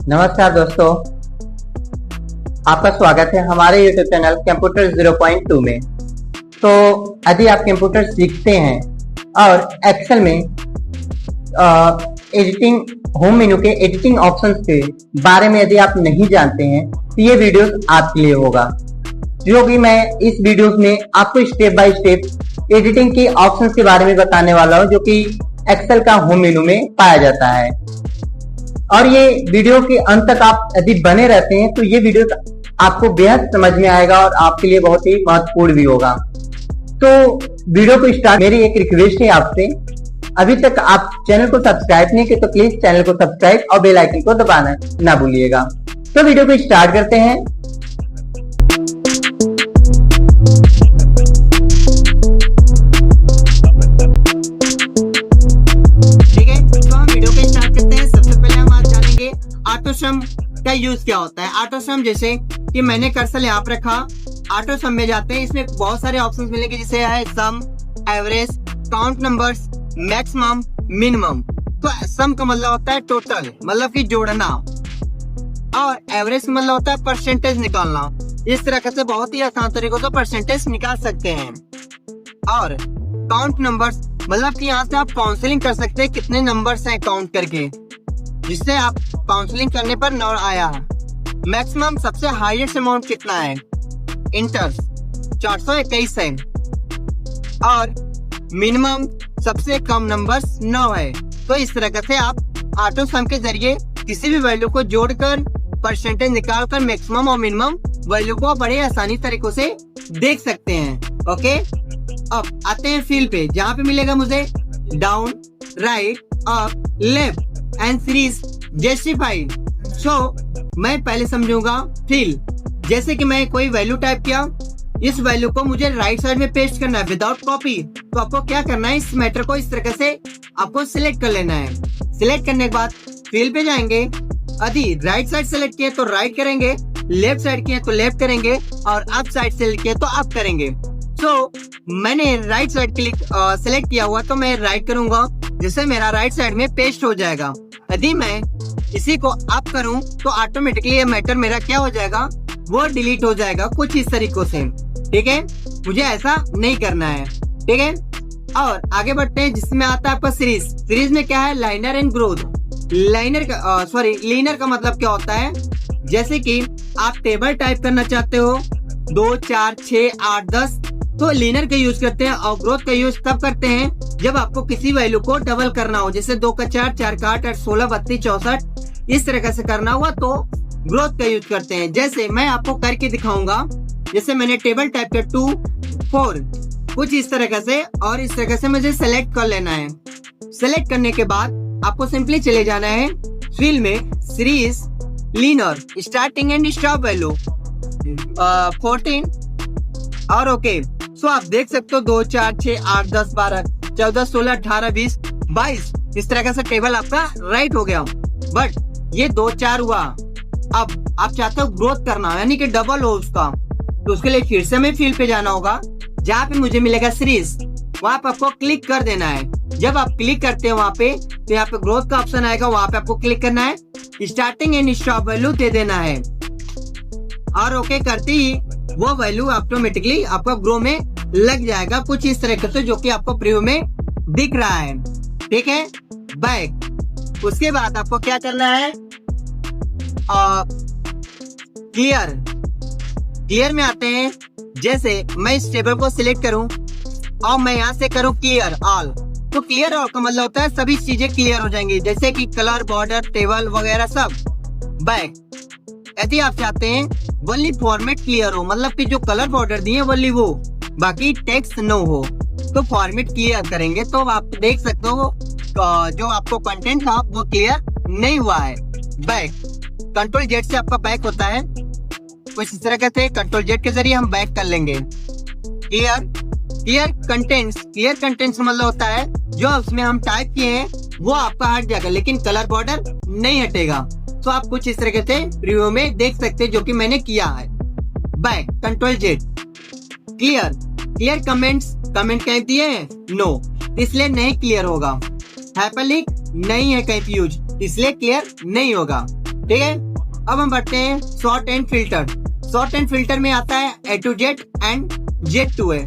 नमस्कार दोस्तों, आपका स्वागत है हमारे YouTube चैनल कंप्यूटर 0.2 में। तो यदि आप कंप्यूटर सीखते हैं और एक्सेल में एडिटिंग होम मेन्यू के एडिटिंग ऑप्शंस के बारे में यदि आप नहीं जानते हैं तो ये वीडियोस आपके लिए होगा, जो कि मैं इस वीडियोस में आपको स्टेप बाय स्टेप एडिटिंग के ऑप्शंस के बारे में बताने वाला हूँ, जो कि एक्सेल का होम मेन्यू में पाया जाता है। और ये वीडियो के अंत तक आप यदि बने रहते हैं तो ये वीडियो आपको बेहद समझ में आएगा और आपके लिए बहुत ही महत्वपूर्ण भी होगा। तो वीडियो को स्टार्ट, मेरी एक रिक्वेस्ट है आपसे, अभी तक आप चैनल को सब्सक्राइब नहीं किए तो प्लीज चैनल को सब्सक्राइब और बेल आइकन को दबाना ना भूलिएगा। तो वीडियो को स्टार्ट करते हैं। ऑटोसम का यूज क्या होता है। ऑटोसम जैसे कि मैंने कर्सर यहाँ पर रखा, ऑटोसम में जाते हैं, इसमें बहुत सारे ऑप्शंस मिलेंगे, जैसे है sum, average, count numbers, maximum, minimum. तो सम का मतलब होता है टोटल, मतलब कि जोड़ना, और एवरेज मतलब होता है परसेंटेज निकालना। इस तरह से बहुत ही आसान तरीकों से परसेंटेज निकाल सकते हैं। और काउंट नंबर्स मतलब कि यहाँ से आप काउंसलिंग कर सकते हैं, कितने नंबर्स हैं काउंट करके, जिससे आप काउंसलिंग करने पर नंबर आया। मैक्सिमम सबसे हाईएस्ट अमाउंट कितना है, इंटर 421 है। और मिनिमम सबसे कम नंबर 9 है। तो इस तरह से आप ऑटो सम के जरिए किसी भी वैल्यू को जोड़कर परसेंटेज निकालकर मैक्सिमम और मिनिमम वैल्यू को बड़े आसानी तरीकों से देख सकते हैं। ओके, अब आते हैं फील पे, जहाँ पे मिलेगा मुझे down, right, up, left and series justified. So मैं पहले समझूंगा फील। जैसे कि मैं कोई वैल्यू टाइप किया, इस वैल्यू को मुझे राइट साइड में पेस्ट करना है विदाउट कॉपी। तो आपको क्या करना है, इस मैटर को इस तरह से आपको सिलेक्ट कर लेना है। सिलेक्ट करने के बाद फील पे जाएंगे, यदि राइट साइड सेलेक्ट किए तो राइट करेंगे, लेफ्ट साइड किए तो लेफ्ट करेंगे, और अप साइड सेलेक्ट किए तो अप करेंगे। सो मैंने राइट साइड सेलेक्ट किया हुआ, तो मैं राइट करूंगा, जिससे मेरा राइट साइड में पेस्ट हो जाएगा। यदि मैं इसी को अप करूं तो ऑटोमेटिकली ये मैटर मेरा क्या हो जाएगा, वो डिलीट हो जाएगा कुछ इस तरीकों से। ठीक है, मुझे ऐसा नहीं करना है। ठीक है, और आगे बढ़ते हैं, जिसमें आता है आपका सीरीज। सीरीज में क्या है, लाइनर एंड ग्रोथ। लाइनर का लीनर का मतलब क्या होता है, जैसे कि आप टेबल टाइप करना चाहते हो 2, 4, 6, 8, 10, तो लीनर का यूज करते हैं। और ग्रोथ का यूज तब करते हैं जब आपको किसी वैल्यू को डबल करना हो, जैसे 2 का 4, 4 का 8, 8, 16, 32, 64, इस तरह से करना हुआ तो ग्रोथ का यूज करते हैं। जैसे मैं आपको करके दिखाऊंगा, जैसे मैंने टेबल टाइप किया 2, 4, कुछ इस तरह से, और इस तरह से मुझे सेलेक्ट कर लेना है। सेलेक्ट करने के बाद आपको सिंपली चले जाना है फील्ड में, series, linear, starting and stop value 14 और ओके। सो आप देख सकते हो 2, 4, 6, 8, 10, 12, 14, 16, 18, 20, 22, इस तरह से टेबल आपका राइट हो गया। बट ये 2, 4 हुआ। अब आप चाहते हो ग्रोथ करना, यानी कि डबल हो उसका, तो उसके लिए फिर से हमें फील्ड पे जाना होगा, जहाँ पे मुझे मिलेगा सीरीज, वहाँ पे आपको क्लिक कर देना है। जब आप क्लिक करते हैं वहाँ पे, तो यहाँ पे ग्रोथ का ऑप्शन आएगा, वहाँ पे आपको क्लिक करना है, स्टार्टिंग एंड स्टॉप वैल्यू दे देना है, और ओके करते ही वो वैल्यू ऑटोमेटिकली आपका ग्रो में लग जाएगा कुछ इस तरह से, जो कि आपको प्रीव्यू में दिख रहा है। ठीक है, बैक। उसके बाद आपको क्या करना है, क्लियर। क्लियर में आते हैं, जैसे मैं इस टेबल को सिलेक्ट करूं और मैं यहाँ से करूं क्लियर ऑल, तो क्लियर ऑल का मतलब होता है सभी चीजें क्लियर हो जाएंगी, जैसे कि कलर, बॉर्डर, टेबल वगैरह सब। बैक। यदि आप चाहते हैं वनली फॉर्मेट क्लियर हो, मतलब कि जो कलर बॉर्डर दिए वनली वो, बाकी टेक्स्ट नो हो, तो फॉर्मेट क्लियर करेंगे तो आप देख सकते हो जो आपको कंटेंट था वो क्लियर नहीं हुआ है। बैक। कंट्रोल जेड से आपका बैक होता है, कुछ इस तरह से कंट्रोल जेड के जरिए हम बैक कर लेंगे। Clear. Clear contents. Clear contents मतलब होता है जो उसमें हम टाइप किए हैं वो आपका हट जाएगा, लेकिन कलर बॉर्डर नहीं हटेगा। तो आप कुछ इस तरह से प्रीव्यू में देख सकते हैं, जो कि मैंने किया है। Back, control Z. Clear. Clear comments. Comment कहीं दिए हैं, नो, इसलिए नहीं क्लियर होगा। हाइपरलिंक नहीं है कहीं यूज, इसलिए क्लियर नहीं होगा। ठीक है। अब हम बढ़ते हैं sort and filter. Sort and filter में आता है A to Z and Z to A।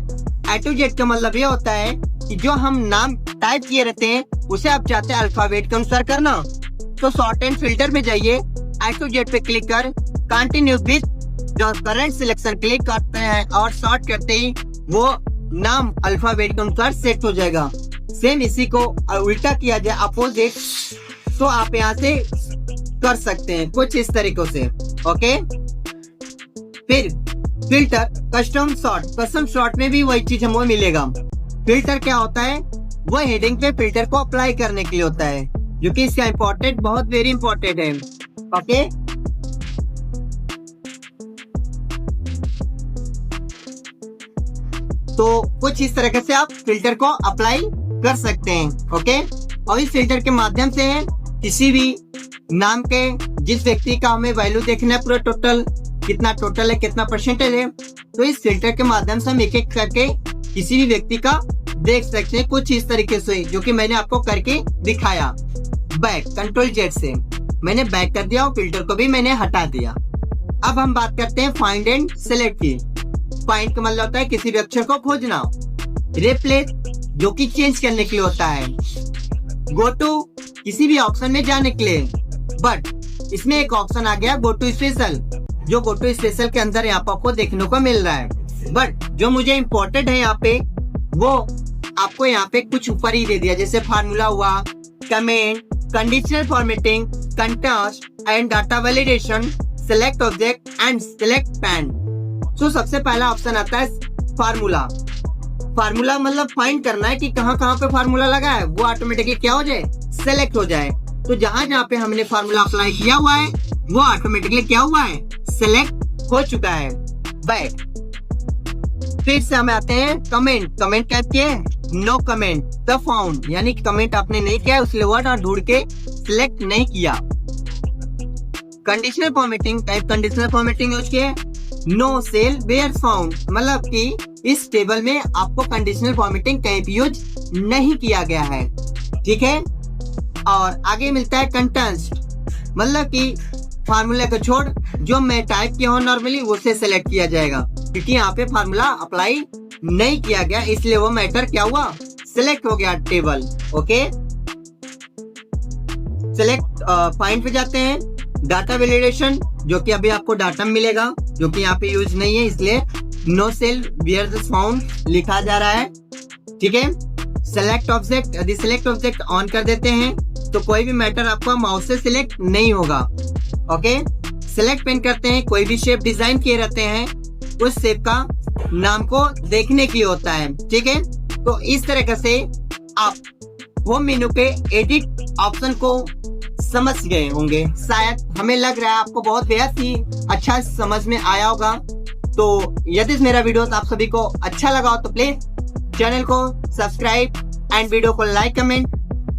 A to Z का मतलब ये होता है कि जो हम नाम टाइप किए रहते हैं उसे आप चाहते हैं अल्फाबेट के अनुसार करना, तो सॉर्ट एंड फिल्टर में जाइए, A to Z पे क्लिक कर कंटिन्यू विद जो करंट सिलेक्शन क्लिक करते हैं और सॉर्ट करते ही वो नाम अल्फाबेट के अनुसार सेट हो जाएगा। सेम इसी को उल्टा किया जाए अपोजिट, तो आप यहाँ से कर सकते हैं कुछ इस तरीकों से। ओके, फिर filter custom sort. Custom sort में भी वही चीज हमको मिलेगा। फिल्टर क्या होता है, वो हेडिंग पे फिल्टर को अप्लाई करने के लिए होता है, जो कि इसका इम्पोर्टेंट बहुत वेरी इंपॉर्टेंट है। ओके, तो कुछ इस तरह से आप फिल्टर को अप्लाई कर सकते हैं। ओके, और इस फिल्टर के माध्यम से किसी भी नाम के जिस व्यक्ति का हमें वैल्यू देखना है, पूरा टोटल कितना टोटल है, कितना परसेंटेज है, तो इस फिल्टर के माध्यम से हम एक एक करके किसी भी व्यक्ति का देख सकते हैं कुछ इस तरीके से, जो कि मैंने आपको करके दिखाया। बैक कंट्रोल Z से मैंने बैक कर दिया और फिल्टर को भी मैंने हटा दिया। अब हम बात करते हैं फाइंड एंड सेलेक्ट की। फाइंड का मतलब होता है किसी भी अक्षर को खोजना, रिप्लेस जो कि चेंज करने के लिए होता है, गो टू किसी भी ऑप्शन में जाने के लिए। बट इसमें एक ऑप्शन आ गया गो टू स्पेशल, जो गो टू स्पेशल के अंदर यहाँ पर आपको देखने को मिल रहा है। बट जो मुझे इम्पोर्टेंट है यहाँ पे, वो आपको यहाँ पे कुछ ऊपर ही दे दिया, जैसे फार्मूला हुआ, comment, conditional formatting, contrast and data validation, select object and select pan. तो सबसे पहला ऑप्शन आता है फार्मूला। फार्मूला मतलब फाइंड करना है कि कहाँ कहाँ पे फार्मूला लगा है, वो ऑटोमेटिकली क्या हो जाए, सेलेक्ट हो जाए। तो जहाँ जहाँ पे हमने फार्मूला अप्लाई किया हुआ है वो ऑटोमेटिकली क्या हुआ है, सेलेक्ट हो चुका है। बैक, फिर से हमें आते हैं कमेंट। कमेंट क्या किए, नो कमेंट द फाउंड, यानी कमेंट आपने नहीं किया, उसलिए वर्ड और ढूंढ के सिलेक्ट नहीं किया। Conditional formatting, type conditional formatting use किए, नो सेल वेयर फाउंड, मतलब कि इस टेबल में आपको कंडीशनल फॉर्मेटिंग कहीं भी यूज नहीं किया गया है। ठीक है, और आगे मिलता है कंटेस्ट, मतलब कि फार्मूला को छोड़ जो मैं टाइप किया हूँ नॉर्मली उसे सेलेक्ट किया जाएगा, क्योंकि यहाँ पे फार्मूला अप्लाई नहीं किया गया, इसलिए वो मैटर क्या हुआ, सिलेक्ट हो गया टेबल। ओके, सिलेक्ट फाइंड पे जाते हैं, डाटा वैलिडेशन, जो कि अभी आपको डाटा मिलेगा, जो कि यहाँ पे यूज नहीं है, इसलिए no cell were the found लिखा जा रहा है। ठीक है, सेलेक्ट ऑब्जेक्ट, यदि सेलेक्ट ऑब्जेक्ट ऑन कर देते हैं तो कोई भी मैटर आपका माउस से सिलेक्ट नहीं होगा। ओके, सिलेक्ट पेन करते हैं, कोई भी शेप डिजाइन किए रहते हैं उस शेप का नाम को देखने के लिए होता है। ठीक है, तो इस तरह से आप होम मेनू के एडिट ऑप्शन को समझ गए होंगे। शायद हमें लग रहा है आपको बहुत बेहद ही अच्छा समझ में आया होगा। तो यदि मेरा वीडियो आप सभी को अच्छा लगा हो तो प्लीज चैनल को सब्सक्राइब एंड वीडियो को लाइक, कमेंट,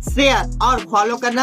शेयर और फॉलो करना